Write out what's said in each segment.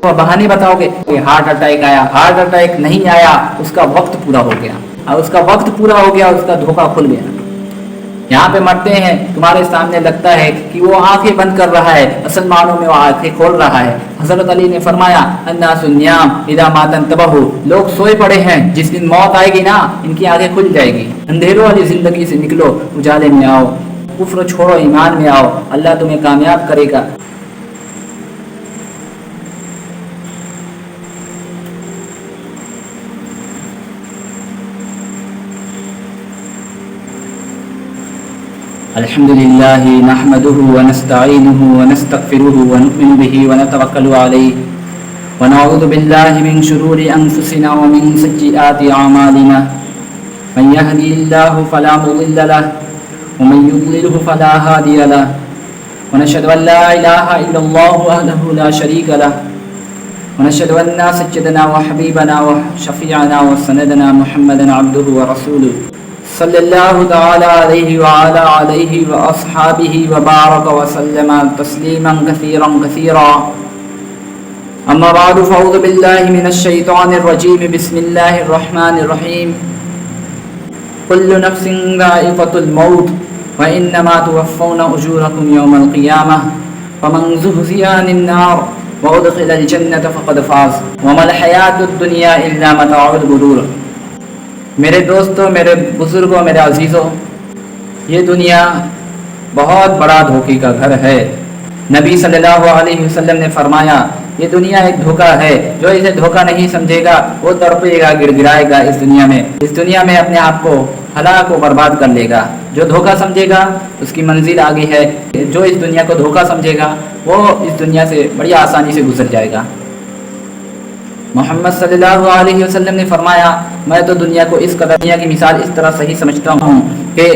اور بہانے بتاؤ گے کہ ہارٹ اٹیک آیا، ہارٹ اٹیک نہیں آیا، اس کا وقت پورا ہو گیا، اور اس کا وقت پورا ہو گیا، اس کا دھوکہ کھل گیا۔ یہاں پہ مرتے ہیں، تمہارے سامنے لگتا ہے کہ وہ آنکھیں بند کر رہا ہے، اصل معنوں میں وہ آنکھیں کھول رہا ہے۔ حضرت علی نے فرمایا الناس نیام اذا مات انتبہوا، لوگ سوئے پڑے ہیں، جس دن موت آئے گی نا ان کی آنکھیں کھل جائے گی۔ اندھیروں والی زندگی سے نکلو، اجالے میں آؤ، کفر چھوڑو، ایمان میں آؤ، اللہ تمہیں کامیاب کرے گا۔ الحمد لله نحمده ونستعينه ونستغفره ونؤمن به ونتوكل عليه ونعوذ بالله من شرور أنفسنا ومن سيئات أعمالنا، من يهدي الله فلا مضل له ومن يضلله فلا هادي له، ونشهد أن لا إله إلا الله وحده لا شريك له، ونشهد أن سيدنا وحبيبنا وشفيعنا وسندنا محمدا عبده ورسوله صلی اللہ تعالی علیہ وعلى آلہ واصحابہ وبارک وسلم تسلیما کثیرا کثیرا، اما بعد فاعوذ باللہ من الشیطان الرجیم، بسم اللہ الرحمن الرحیم، کل نفس ذائقۃ الموت وانما توفون اجورکم یوم القیامہ، فمن زحزح عن النار وادخل الجنۃ فقد فاز وما الحیاۃ الدنیا الا متاع الغرور۔ میرے دوستوں، میرے بزرگوں، میرے عزیزوں، یہ دنیا بہت بڑا دھوکے کا گھر ہے۔ نبی صلی اللہ علیہ وسلم نے فرمایا یہ دنیا ایک دھوکہ ہے، جو اسے دھوکہ نہیں سمجھے گا وہ تڑپے گا، گڑ گڑائے گا اس دنیا میں اپنے آپ کو ہلاک و برباد کر لے گا۔ جو دھوکہ سمجھے گا اس کی منزل آگے ہے، جو اس دنیا کو دھوکہ سمجھے گا وہ اس دنیا سے بڑی آسانی سے گزر جائے گا۔ محمد صلی اللہ علیہ وسلم نے فرمایا میں تو دنیا کو اس قدر، دنیا کی مثال اس طرح صحیح سمجھتا ہوں کہ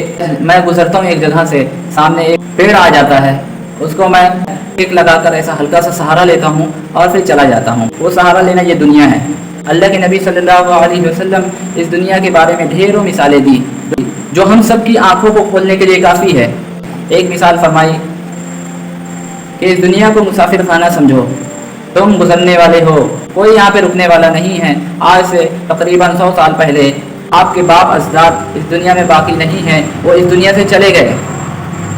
میں گزرتا ہوں ایک جگہ سے، سامنے ایک پیڑ آ جاتا ہے، اس کو میں ایک لگا کر ایسا ہلکا سا سہارا لیتا ہوں اور پھر چلا جاتا ہوں۔ وہ سہارا لینا یہ دنیا ہے۔ اللہ کے نبی صلی اللہ علیہ وسلم اس دنیا کے بارے میں ڈھیروں مثالیں دی جو ہم سب کی آنکھوں کو کھولنے کے لیے کافی ہے۔ ایک مثال فرمائی کہ اس دنیا کو مسافر خانہ سمجھو، تم گزرنے والے ہو، کوئی یہاں پہ رکنے والا نہیں ہے۔ آج سے تقریباً 100 سال پہلے آپ کے باپ اجداد اس دنیا میں باقی نہیں ہیں، وہ اس دنیا سے چلے گئے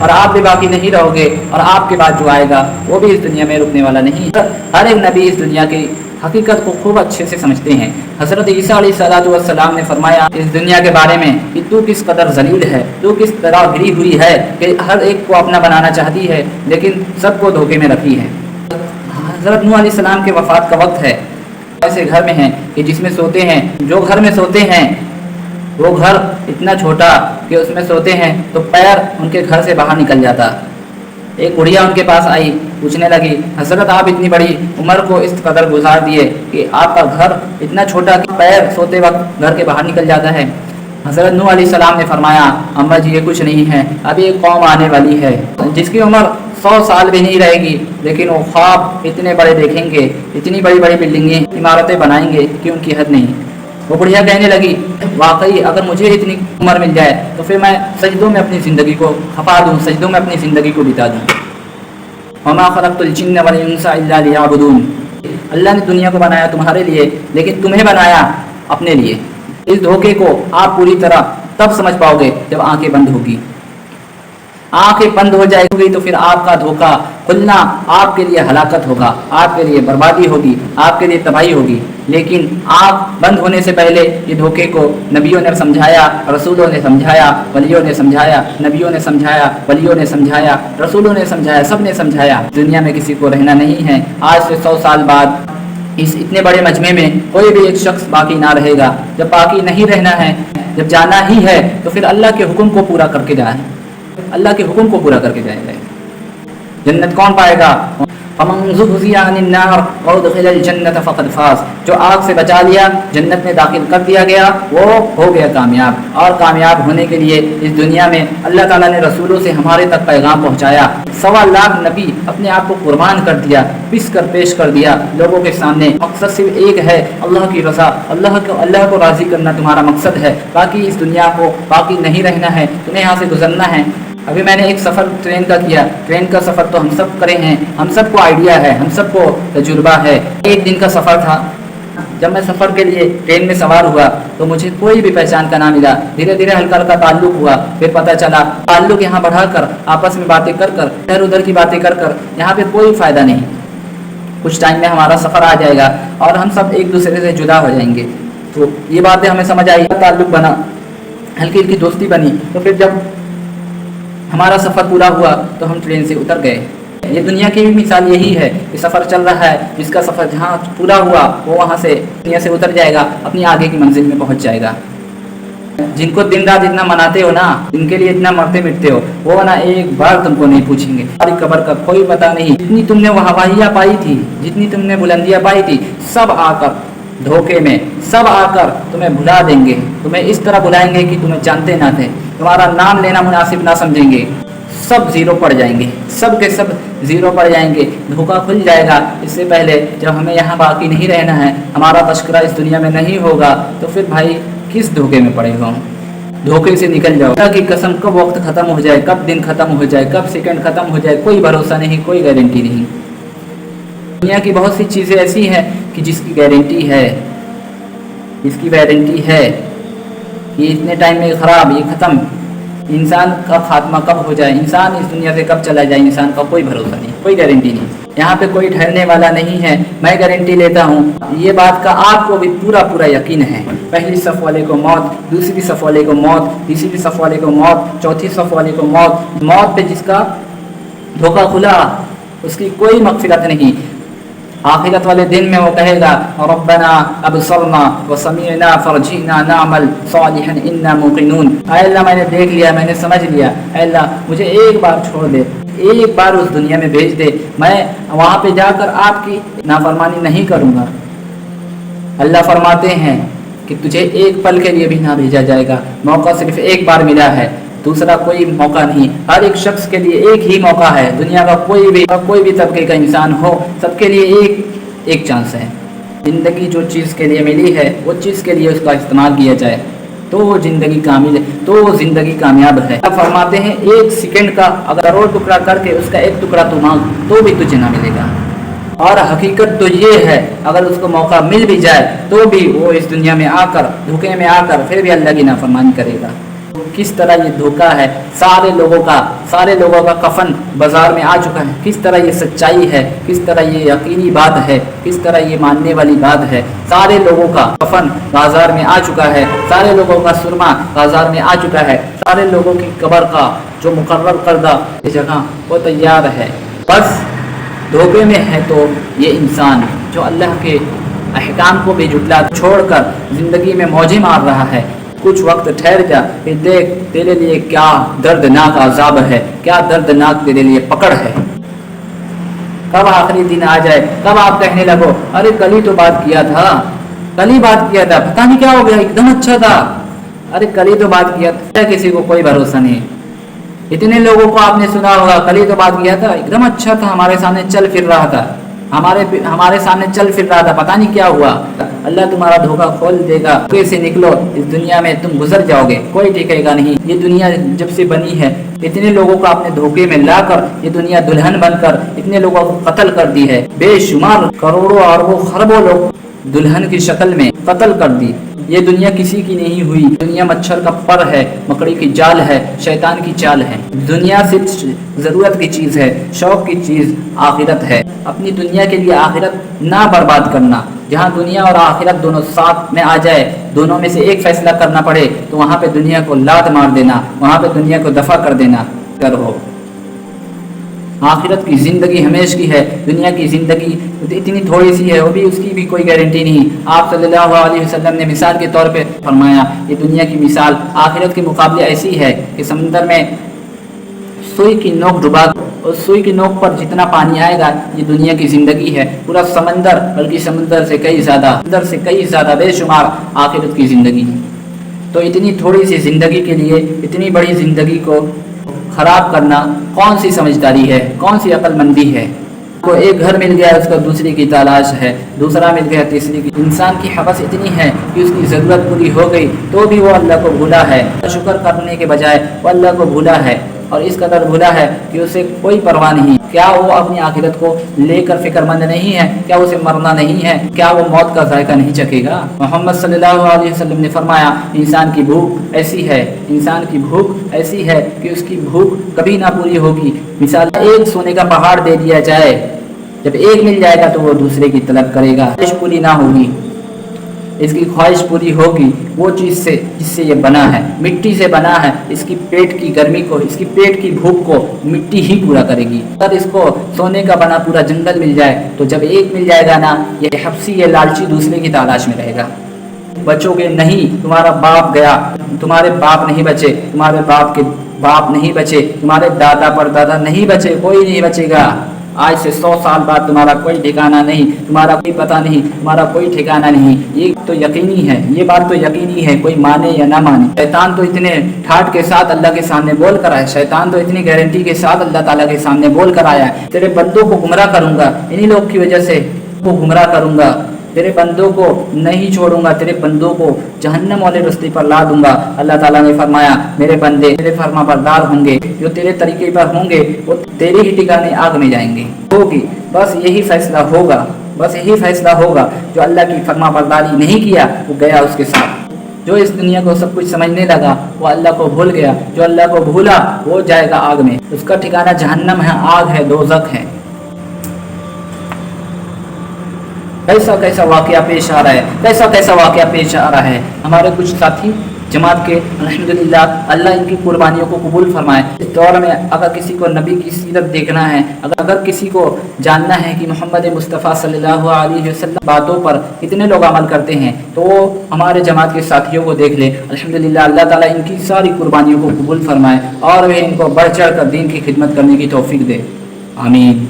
اور آپ بھی باقی نہیں رہو گے، اور آپ کے بعد جو آئے گا وہ بھی اس دنیا میں رکنے والا نہیں۔ ہر ایک نبی اس دنیا کی حقیقت کو خوب اچھے سے سمجھتے ہیں۔ حضرت عیسیٰ علیہ السلام نے فرمایا اس دنیا کے بارے میں کہ تو کس قدر ذلیل ہے، تو کس طرح گری ہوئی ہے کہ ہر ایک کو اپنا بنانا چاہتی ہے لیکن سب کو دھوکے میں رکھی ہے۔ حضرت نوح علیہ السلام کے وفات کا وقت ہے، ایسے گھر میں ہیں کہ جس میں سوتے ہیں، جو گھر میں سوتے ہیں وہ گھر اتنا چھوٹا کہ اس میں سوتے ہیں تو پیر ان کے گھر سے باہر نکل جاتا۔ ایک بڑھیا ان کے پاس آئی، پوچھنے لگی حضرت آپ اتنی بڑی عمر کو اس قدر گزار دیے کہ آپ کا گھر اتنا چھوٹا کہ پیر سوتے وقت گھر کے باہر نکل جاتا ہے۔ حضرت نوح علیہ السلام نے فرمایا اماں جی یہ کچھ نہیں ہے، ابھی ایک قوم آنے والی ہے جس کی عمر 100 سال بھی نہیں رہے گی، لیکن وہ خواب اتنے بڑے دیکھیں گے، اتنی بڑی بڑی بلڈنگیں، عمارتیں بنائیں گے کہ ان کی حد نہیں۔ وہ بڑھیا کہنے لگی واقعی اگر مجھے اتنی عمر مل جائے تو پھر میں سجدوں میں اپنی زندگی کو کھپا دوں، سجدوں میں اپنی زندگی کو بتا دوں۔ وما خلقت الجن والانس الا ليعبدون، اللہ نے دنیا کو بنایا تمہارے لیے لیکن تمہیں بنایا اپنے لیے۔ اس دھوکے کو آپ پوری طرح تب سمجھ پاؤ گے جب آنکھیں بند ہوگی۔ آنکھیں بند ہو جائے گی تو پھر آپ کا دھوکہ کھلنا آپ کے لیے ہلاکت ہوگا، آپ کے لیے بربادی ہوگی، آپ کے لیے تباہی ہوگی۔ لیکن آنکھ بند ہونے سے پہلے یہ دھوکے کو نبیوں نے سمجھایا، رسولوں نے سمجھایا، ولیوں نے سمجھایا، نبیوں نے سمجھایا، ولیوں نے سمجھایا، رسولوں نے سمجھایا، سب نے سمجھایا۔ دنیا میں کسی کو رہنا نہیں ہے۔ آج سے 100 سال بعد اس اتنے بڑے مجمع میں کوئی بھی ایک شخص باقی نہ رہے گا۔ جب باقی نہیں رہنا ہے، جب جانا ہی ہے تو پھر اللہ کے حکم کو پورا کر کے جائیں، اللہ کے حکم کو پورا کر کے جائیں گے۔ جنت کون پائے گا؟ فمن زحزح عن النار وادخل الجنۃ فقد فاز، جو آگ سے بچا لیا، جنت میں داخل کر دیا گیا، وہ ہو گیا کامیاب۔ اور کامیاب ہونے کے لیے اس دنیا میں اللہ تعالیٰ نے رسولوں سے ہمارے تک پیغام پہنچایا۔ 1.25 لاکھ نبی اپنے آپ کو قربان کر دیا، پس کر پیش کر دیا لوگوں کے سامنے۔ مقصد صرف ایک ہے، اللہ کی رضا، اللہ کو راضی کرنا تمہارا مقصد ہے۔ باقی اس دنیا کو باقی نہیں رہنا ہے، تمہیں یہاں سے گزرنا ہے۔ ابھی میں نے ایک سفر ٹرین کا کیا. ٹرین کا سفر تو ہم سب کرے ہیں, ہم سب کو آئیڈیا ہے, ہم سب کو تجربہ ہے. ایک دن کا سفر تھا. جب میں سفر کے لیے ٹرین میں سوار ہوا تو مجھے کوئی بھی پہچان کا نہ ملا. دھیرے دھیرے ہلکا ہلکا تعلق ہوا. پھر پتہ چلا تعلق یہاں بڑھا کر آپس میں باتیں کر کر ادھر ادھر کی باتیں کر کر یہاں پہ کوئی فائدہ نہیں. کچھ ٹائم میں ہمارا سفر آ جائے گا اور ہم سب ایک دوسرے سے جدا ہو جائیں گے. تو یہ باتیں ہمیں سمجھ آئی, تعلق بنا, ہلکی ہلکی دوستی بنی. تو پھر جب ہمارا سفر پورا ہوا تو ہم ٹرین سے اتر گئے. یہ دنیا کی بھی مثال یہی ہے کہ سفر چل رہا ہے, جس کا سفر جہاں پورا ہوا وہ وہاں سے دنیا سے اتر جائے گا, اپنی آگے کی منزل میں پہنچ جائے گا. جن کو دن رات اتنا مناتے ہو نا, جن کے لیے اتنا مرتے مٹتے ہو, وہ نا ایک بار تم کو نہیں پوچھیں گے. ہماری قبر کا کوئی پتہ نہیں. جتنی تم نے وہ ہوائیاں پائی تھی, جتنی تم نے بلندیاں پائی تھی, سب آ کر دھوکے میں, سب آ کر تمہیں بھلا دیں گے. تمہیں اس طرح بلائیں گے کہ تمہیں جانتے نہ تھے, تمہارا نام لینا مناسب نہ سمجھیں گے. سب زیرو پڑ جائیں گے, سب کے سب زیرو پڑ جائیں گے. دھوکہ کھل جائے گا. اس سے پہلے جب ہمیں یہاں باقی نہیں رہنا ہے, ہمارا تذکرہ اس دنیا میں نہیں ہوگا, تو پھر بھائی کس دھوکے میں پڑے گا. دھوکے سے نکل جاؤ. اللہ کی قسم, کب وقت ختم ہو جائے, کب دن ختم ہو جائے, کب سیکنڈ ختم ہو جائے, کوئی بھروسہ نہیں, کوئی گارنٹی نہیں. دنیا کی بہت سی چیزیں ایسی ہیں کہ جس کی گارنٹی ہے, اس کی وارنٹی ہے کہ اتنے ٹائم میں خراب, یہ ختم. انسان کا خاتمہ کب ہو جائے, انسان اس دنیا سے کب چلا جائے, انسان کا کوئی بھروسہ نہیں, کوئی گارنٹی نہیں. یہاں پہ کوئی ٹھہرنے والا نہیں ہے. میں گارنٹی لیتا ہوں, یہ بات کا آپ کو بھی پورا پورا یقین ہے. پہلی صف والے کو موت, دوسری صف والے کو موت, تیسری صف والے کو موت, چوتھی صف والے کو موت. موت پہ جس کا دھوکہ کھلا اس کی کوئی مغفرت نہیں. آخرت والے دن میں وہ کہے گا ربنا ابصرنا وسمعنا فرجعنا نعمل صالحا انا موقنون. اے اللہ میں نے دیکھ لیا, میں نے سمجھ لیا, اے اللہ مجھے ایک بار چھوڑ دے, ایک بار اس دنیا میں بھیج دے, میں وہاں پہ جا کر آپ کی نافرمانی نہیں کروں گا. اللہ فرماتے ہیں کہ تجھے ایک پل کے لیے بھی نہ بھیجا جائے گا. موقع صرف ایک بار ملا ہے, دوسرا کوئی موقع نہیں. ہر ایک شخص کے لیے ایک ہی موقع ہے. دنیا کا کوئی بھی طبقے کا انسان ہو, سب کے لیے ایک چانس ہے. زندگی جو چیز کے لیے ملی ہے وہ چیز کے لیے اس کا استعمال کیا جائے تو وہ زندگی کامل ہے, تو وہ زندگی کامیاب ہے. اب فرماتے ہیں ایک سیکنڈ کا اگر کروڑ ٹکڑا کر کے اس کا ایک ٹکڑا تو مانگ تو بھی تجھے نہ ملے گا. اور حقیقت تو یہ ہے اگر اس کو موقع مل بھی جائے تو بھی وہ اس دنیا میں آ کر, دھوکے میں آ کر پھر بھی اللہ کی نافرمانی کرے گا. کس طرح یہ دھوکہ ہے, سارے لوگوں کا کفن بازار میں آ چکا ہے. کس طرح یہ سچائی ہے, کس طرح یہ یقینی بات ہے, کس طرح یہ ماننے والی بات ہے. سارے لوگوں کا کفن بازار میں آ چکا ہے, سارے لوگوں کا سرما بازار میں آ چکا ہے, سارے لوگوں کی قبر کا جو مقرر کردہ جگہ وہ تیار ہے. بس دھوکے میں ہے تو یہ انسان جو اللہ کے احکام کو بھی جھٹلا چھوڑ کر زندگی میں موجیں مار رہا ہے. کچھ وقت ٹھہر جا, پھر دیکھ تیرے لیے کیا دردناک عذاب ہے, کیا دردناک تیرے لیے پکڑ ہے. کب آخری دن آ جائے, کب آپ کہنے لگو ارے کل ہی تو بات کیا تھا, پتہ نہیں کیا ہو گیا, ایک دم اچھا تھا, ارے کل ہی تو بات کیا تھا. کسی کو کوئی بھروسہ نہیں. اتنے لوگوں کو آپ نے سنا ہوگا کل ہی تو بات کیا تھا, ایک دم اچھا تھا, ہمارے سامنے چل پھر رہا تھا, ہمارے سامنے چل پھر رہا تھا, پتہ نہیں کیا ہوا. اللہ تمہارا دھوکہ کھول دے گا. کیسے نکلو, اس دنیا میں تم گزر جاؤ گے, کوئی ٹھیکے گا نہیں. یہ دنیا جب سے بنی ہے اتنے لوگوں کو اپنے دھوکے میں لا کر یہ دنیا دلہن بن کر اتنے لوگوں کو قتل کر دی ہے. بے شمار کروڑوں اربوں خربوں لوگ دلہن کی شکل میں قتل کر دی. یہ دنیا کسی کی نہیں ہوئی. دنیا مچھر کا پر ہے, مکڑی کی جال ہے, شیطان کی چال ہے. دنیا صرف ضرورت کی چیز ہے, شوق کی چیز آخرت ہے. اپنی دنیا کے لیے آخرت نہ برباد کرنا. جہاں دنیا اور آخرت دونوں ساتھ میں آ جائے, دونوں میں سے ایک فیصلہ کرنا پڑے تو وہاں پہ دنیا کو لات مار دینا, وہاں پہ دنیا کو دفع کر دینا. کرو آخرت کی زندگی ہمیشہ کی ہے, دنیا کی زندگی اتنی تھوڑی سی ہے, وہ بھی اس کی بھی کوئی گارنٹی نہیں. آپ صلی اللہ علیہ وسلم نے مثال کے طور پہ فرمایا یہ دنیا کی مثال آخرت کے مقابلے ایسی ہے کہ سمندر میں سوئی کی نوک ڈبا, اور سوئی کی نوک پر جتنا پانی آئے گا یہ دنیا کی زندگی ہے. پورا سمندر, بلکہ سمندر سے کئی زیادہ بے شمار آخرت کی زندگی ہے. تو اتنی تھوڑی سی زندگی کے لیے اتنی بڑی زندگی کو خراب کرنا کون سی سمجھداری ہے, کون سی عقل مندی ہے. کو ایک گھر مل گیا, اس کو دوسری کی تلاش ہے, دوسرا مل گیا تیسری کی. انسان کی حوث اتنی ہے کہ اس کی ضرورت پوری ہو گئی تو بھی وہ اللہ کو بھولا ہے. شکر کرنے کے بجائے وہ اللہ کو بھولا ہے. اور اس قدر بھولا ہے کہ اسے کوئی پرواہ نہیں. کیا وہ اپنی آخرت کو لے کر فکر مند نہیں ہے؟ کیا اسے مرنا نہیں ہے؟ کیا وہ موت کا ذائقہ نہیں چکھے گا؟ محمد صلی اللہ علیہ وسلم نے فرمایا انسان کی بھوک ایسی ہے، انسان کی بھوک ایسی ہے کہ اس کی بھوک کبھی نہ پوری ہوگی. مثال ایک سونے کا پہاڑ دے دیا جائے، جب ایک مل جائے گا تو وہ دوسرے کی طلب کرے گا. خواہش پوری نہ ہوگی، اس کی خواہش پوری ہوگی وہ چیز سے جس سے یہ بنا ہے، مٹی سے بنا ہے. اس کی پیٹ کی گرمی کو، اس کی پیٹ کی بھوک کو مٹی ہی پورا کرے گی. اگر اس کو سونے کا بنا پورا جنگل مل جائے تو جب ایک مل جائے گا نا، یہ حبشی، یہ لالچی دوسرے کی تلاش میں رہے گا. بچو گے نہیں، تمہارا باپ گیا، تمہارے باپ نہیں بچے، تمہارے باپ کے باپ نہیں بچے، تمہارے دادا پر دادا نہیں بچے، کوئی نہیں بچے گا. آج سے 100 سال بعد تمہارا کوئی ٹھکانہ نہیں، تمہارا کوئی پتہ نہیں، تمہارا کوئی ٹھکانہ نہیں. یہ تو یقینی ہے، یہ بات تو یقینی ہے، کوئی مانے یا نہ مانے. شیطان تو اتنے ٹھاٹ کے ساتھ اللہ کے سامنے بول کر آیا، شیطان تو اتنی گارنٹی کے ساتھ اللہ تعالیٰ کے سامنے بول کر آیا ہے تیرے بندوں کو گمراہ کروں گا، انہی لوگ کی وجہ سے وہ گمراہ کروں گا، تیرے بندوں کو نہیں چھوڑوں گا، تیرے بندوں کو جہنم والے رستے پر لا دوں گا. اللہ تعالیٰ نے فرمایا میرے بندے میرے فرما بردار ہوں گے، جو تیرے طریقے پر ہوں گے وہ تیرے ہی ٹھکانے آگ میں جائیں گے. ہوگی بس یہی فیصلہ ہوگا، بس یہی فیصلہ ہوگا. جو اللہ کی فرما برداری نہیں کیا وہ گیا اس کے ساتھ. جو اس دنیا کو سب کچھ سمجھنے لگا وہ اللہ کو بھول گیا، جو اللہ کو بھولا وہ جائے گا آگ میں. اس کا ٹھکانہ جہنم ہے، آگ ہے، دوزخ ہے. کیسا کیسا واقعہ پیش آ رہا ہے، کیسا کیسا واقعہ پیش آ رہا ہے. ہمارے کچھ ساتھی جماعت کے الحمدللہ اللہ ان کی قربانیوں کو قبول فرمائے. اس دور میں اگر کسی کو نبی کی سیرت دیکھنا ہے، اگر کسی کو جاننا ہے کہ محمد مصطفیٰ صلی اللہ علیہ وسلم باتوں پر کتنے لوگ عمل کرتے ہیں تو وہ ہمارے جماعت کے ساتھیوں کو دیکھ لے. الحمدللہ اللہ تعالیٰ ان کی ساری قربانیوں کو قبول فرمائے اور وہ ان کو بڑھ چڑھ کر دین کی خدمت کرنے کی توفیق دے. آمین.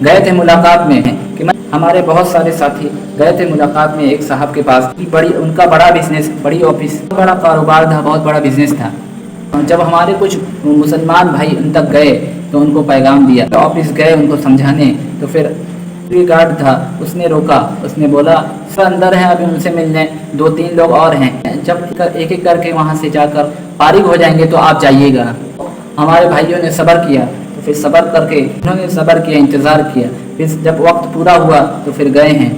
گئے تھے ملاقات میں کہ ہمارے بہت سارے ساتھی گئے تھے ملاقات میں ایک صاحب کے پاس. ان کا بڑا بزنس، بڑی آفس، بڑا کاروبار تھا، بہت بڑا بزنس تھا. جب ہمارے کچھ مسلمان بھائی ان تک گئے تو ان کو پیغام دیا. آفس گئے ان کو سمجھانے تو پھر گارڈ تھا، اس نے روکا، اس نے بولا سر اندر ہیں ابھی ان سے ملنے 2-3 لوگ اور ہیں، جب ایک ایک کر کے وہاں سے جا کر فارغ ہو جائیں گے تو آپ جائیے گا. ہمارے بھائیوں نے صبر کیا، تو پھر صبر کر کے انہوں نے صبر کیا، انتظار کیا. پھر جب وقت پورا ہوا تو پھر گئے ہیں.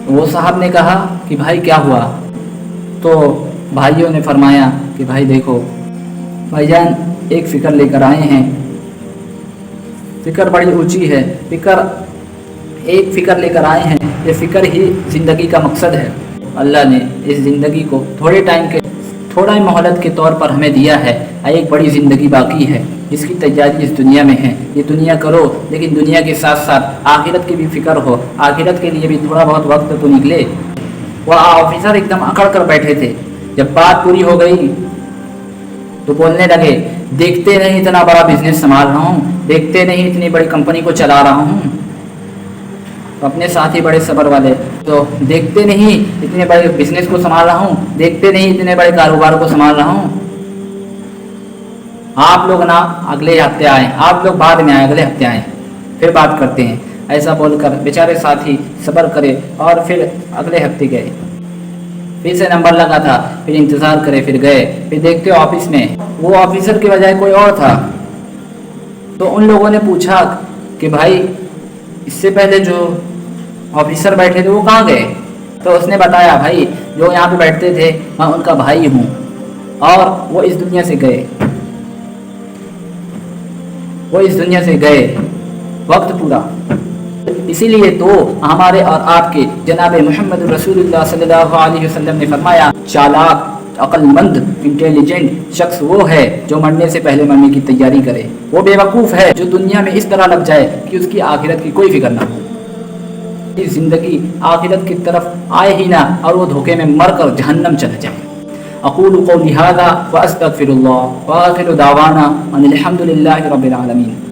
وہ صاحب نے کہا کہ بھائی کیا ہوا؟ تو بھائیوں نے فرمایا کہ بھائی دیکھو بھائی جان ایک فکر لے کر آئے ہیں، فکر بڑی اونچی ہے، ایک فکر لے کر آئے ہیں. یہ فکر ہی زندگی کا مقصد ہے. اللہ نے اس زندگی کو تھوڑا مہلت کے طور پر ہمیں دیا ہے. ایک بڑی زندگی باقی ہے جس کی تیاری اس دنیا میں ہے. یہ دنیا کرو لیکن دنیا کے ساتھ ساتھ آخرت کی بھی فکر ہو، آخرت کے لیے بھی تھوڑا بہت وقت تو نکلے. وہ آفیسر ایک دم اکڑ کر بیٹھے تھے. جب بات پوری ہو گئی تو بولنے لگے دیکھتے نہیں اتنا بڑا بزنس سنبھال رہا ہوں، دیکھتے نہیں اتنی بڑی کمپنی کو چلا رہا ہوں. اپنے ساتھی بڑے صبر والے تو دیکھتے نہیں اتنے بڑے بزنس کو سنبھال رہا ہوں، دیکھتے نہیں اتنے بڑے کاروبار کو سنبھال رہا ہوں. آپ لوگ نا اگلے ہفتے آئیں، آپ لوگ بعد میں آئیں، اگلے ہفتے آئیں، پھر بات کرتے ہیں. ایسا بول کر بیچارے ساتھی صبر کرے اور پھر اگلے ہفتے گئے. پھر سے نمبر لگا تھا، پھر انتظار کرے، پھر گئے. پھر دیکھتے ہو آفس میں وہ آفیسر کے بجائے کوئی اور تھا. تو ان لوگوں نے پوچھا کہ بھائی اس سے پہلے جو آفیسر بیٹھے تھے وہ کہاں گئے؟ تو اس نے بتایا بھائی جو یہاں پہ بیٹھتے تھے میں ان کا بھائی ہوں اور وہ اس دنیا سے گئے، وہ اس دنیا سے گئے، وقت پورا. اسی لیے تو ہمارے اور آپ کے جناب محمد رسول اللہ صلی اللہ علیہ وسلم نے فرمایا چالاک، عقل مند، انٹیلیجنٹ شخص وہ ہے جو مرنے سے پہلے مرنے کی تیاری کرے. وہ بے وقوف ہے جو دنیا میں اس طرح لگ جائے کہ اس کی آخرت کی کوئی فکر نہ ہو، زندگی آخرت کی طرف آئے ہی نہ اور وہ دھوکے میں مر کر جہنم چلا جائے. اقول قولی ھذا واستغفر اللہ واخر دعوانا ان الحمد للہ رب العالمین.